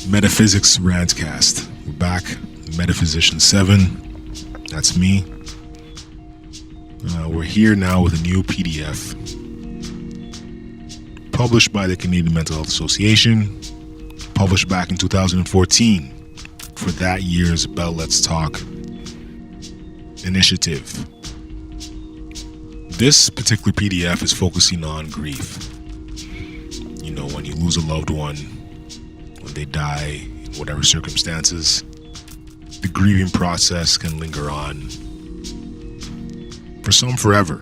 Metaphysics Rantcast. We're back. Metaphysician 7. That's me. We're here now with a new PDF published by the Canadian Mental Health Association, published back in 2014 for that year's Bell Let's Talk initiative. This particular PDF is focusing on grief. You know, when you lose a loved one, when they die, in whatever circumstances, the grieving process can linger on for some forever.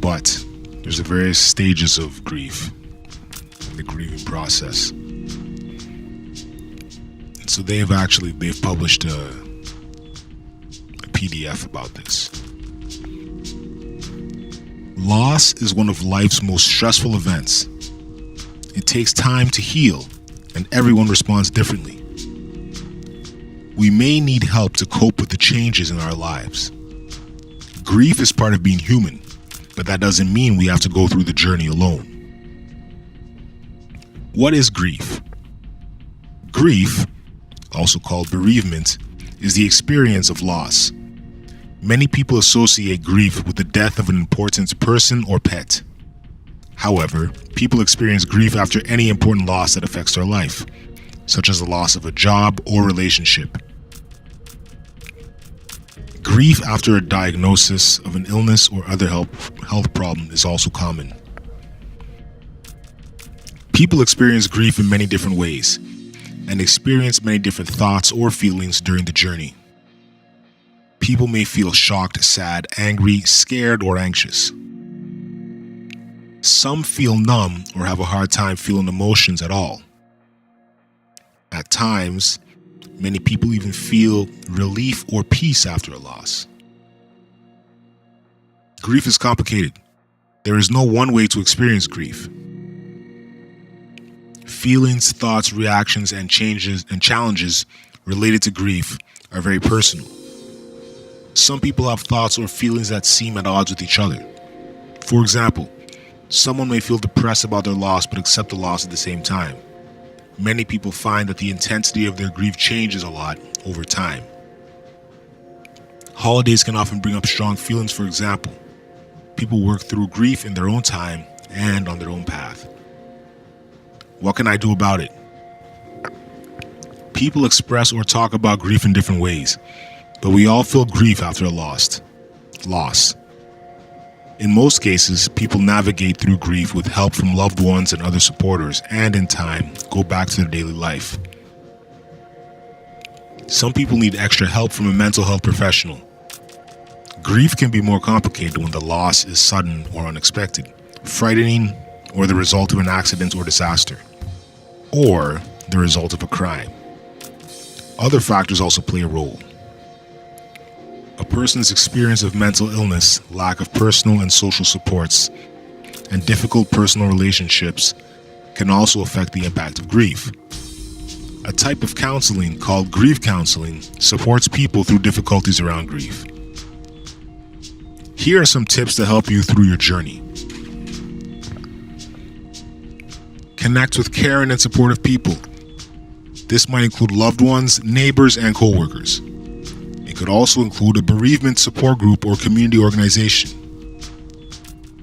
But there's the various stages of grief in the grieving process. And so they've published a PDF about this. Loss is one of life's most stressful events. It takes time to heal, and everyone responds differently. We may need help to cope with the changes in our lives. Grief is part of being human, but that doesn't mean we have to go through the journey alone. What is grief? Grief, also called bereavement, is the experience of loss. Many people associate grief with the death of an important person or pet. However, people experience grief after any important loss that affects their life, such as the loss of a job or relationship. Grief after a diagnosis of an illness or other health problem is also common. People experience grief in many different ways and experience many different thoughts or feelings during the journey. People may feel shocked, sad, angry, scared, or anxious. Some feel numb or have a hard time feeling emotions at all. At times, many people even feel relief or peace after a loss. Grief is complicated. There is no one way to experience grief. Feelings, thoughts, reactions, and challenges related to grief are very personal. Some people have thoughts or feelings that seem at odds with each other. For example, someone may feel depressed about their loss but accept the loss at the same time. Many people find that the intensity of their grief changes a lot over time. Holidays can often bring up strong feelings. For example, people work through grief in their own time and on their own path. What can I do about it? People express or talk about grief in different ways, but we all feel grief after a loss. In most cases, people navigate through grief with help from loved ones and other supporters, and in time, go back to their daily life. Some people need extra help from a mental health professional. Grief can be more complicated when the loss is sudden or unexpected, frightening, or the result of an accident or disaster, or the result of a crime. Other factors also play a role. A person's experience of mental illness, lack of personal and social supports, and difficult personal relationships can also affect the impact of grief. A type of counseling called grief counseling supports people through difficulties around grief. Here are some tips to help you through your journey. Connect with caring and supportive people. This might include loved ones, neighbors, and coworkers. It could also include a bereavement support group or community organization.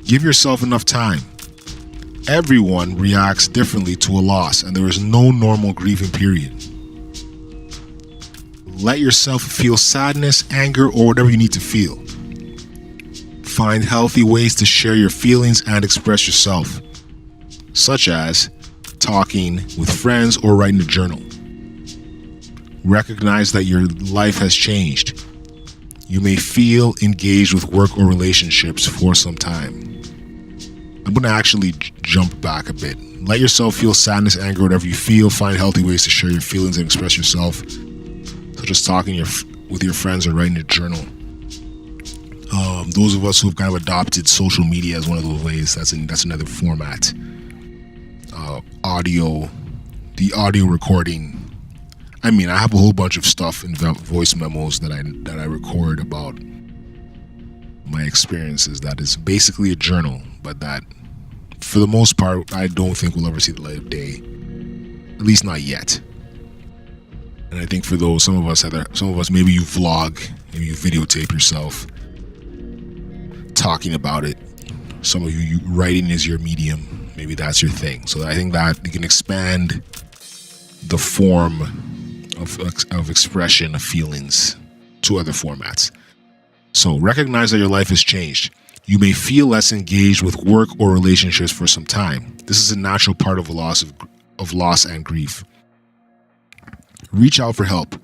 Give yourself enough time. Everyone reacts differently to a loss, and there is no normal grieving period. Let yourself feel sadness, anger, or whatever you need to feel. Find healthy ways to share your feelings and express yourself, such as talking with friends or writing a journal. Recognize that your life has changed. You may feel engaged with work or relationships for some time. I'm going to actually jump back a bit. Let yourself feel sadness, anger, whatever you feel. Find healthy ways to share your feelings and express yourself, such as talking with your friends or writing a journal. Those of us who have kind of adopted social media as one of those ways, that's another format. The audio recording. I mean, I have a whole bunch of stuff in voice memos that I record about my experiences. That is basically a journal, but that, for the most part, I don't think will ever see the light of day. At least not yet. And I think for some of us, maybe you vlog, maybe you videotape yourself talking about it. Some of you writing is your medium. Maybe that's your thing. So I think that you can expand the form of expression of feelings to other formats. So recognize that your life has changed. You may feel less engaged with work or relationships for some time. This is a natural part of loss and grief. Reach out for help.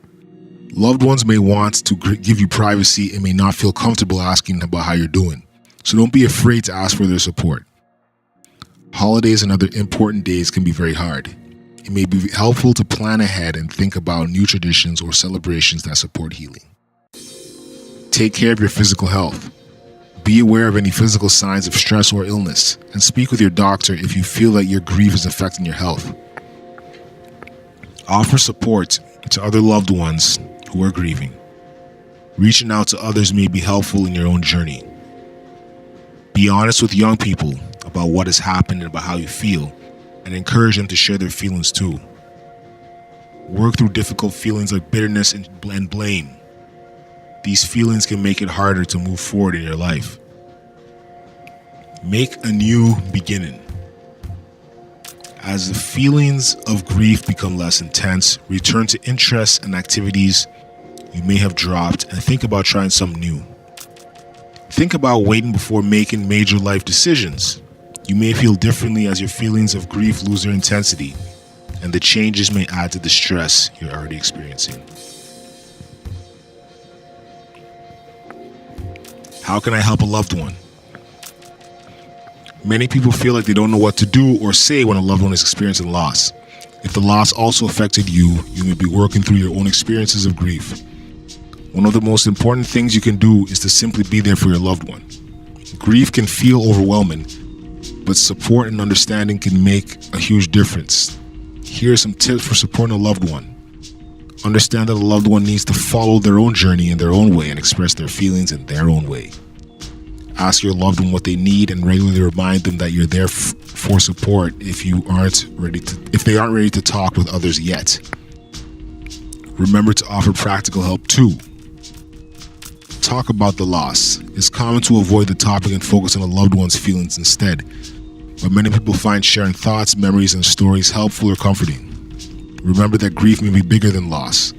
Loved ones may want to give you privacy and may not feel comfortable asking about how you're doing. So don't be afraid to ask for their support. Holidays and other important days can be very hard. It may be helpful to plan ahead and think about new traditions or celebrations that support healing. Take care of your physical health. Be aware of any physical signs of stress or illness, and speak with your doctor if you feel that your grief is affecting your health. Offer support to other loved ones who are grieving. Reaching out to others may be helpful in your own journey. Be honest with young people about what has happened and about how you feel, and encourage them to share their feelings too. Work through difficult feelings like bitterness and blame. These feelings can make it harder to move forward in your life. Make a new beginning. As the feelings of grief become less intense, return to interests and activities you may have dropped and think about trying something new. Think about waiting before making major life decisions. You may feel differently as your feelings of grief lose their intensity, and the changes may add to the stress you're already experiencing. How can I help a loved one? Many people feel like they don't know what to do or say when a loved one is experiencing loss. If the loss also affected you, you may be working through your own experiences of grief. One of the most important things you can do is to simply be there for your loved one. Grief can feel overwhelming, but support and understanding can make a huge difference. Here are some tips for supporting a loved one. Understand that a loved one needs to follow their own journey in their own way and express their feelings in their own way. Ask your loved one what they need and regularly remind them that you're there for support if they aren't ready to talk with others yet. Remember to offer practical help too. Talk about the loss. It's common to avoid the topic and focus on a loved one's feelings instead, but many people find sharing thoughts, memories, and stories helpful or comforting. Remember that grief may be bigger than loss.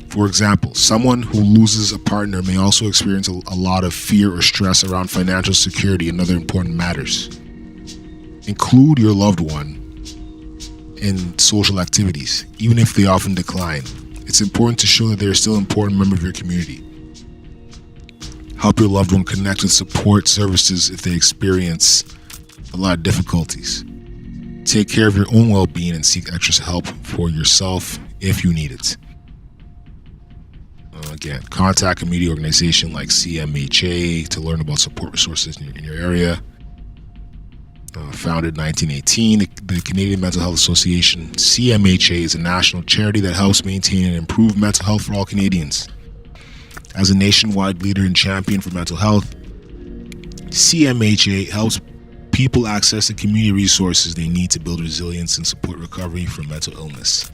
For example, someone who loses a partner may also experience a lot of fear or stress around financial security and other important matters. Include your loved one in social activities, even if they often decline. It's important to show that they are still an important member of your community. Help your loved one connect with support services if they experience a lot of difficulties. Take care of your own well-being and seek extra help for yourself if you need it. Again, contact a community organization like CMHA to learn about support resources in your area. Founded in 1918, the Canadian Mental Health Association, CMHA, is a national charity that helps maintain and improve mental health for all Canadians. As a nationwide leader and champion for mental health, CMHA helps people access the community resources they need to build resilience and support recovery from mental illness.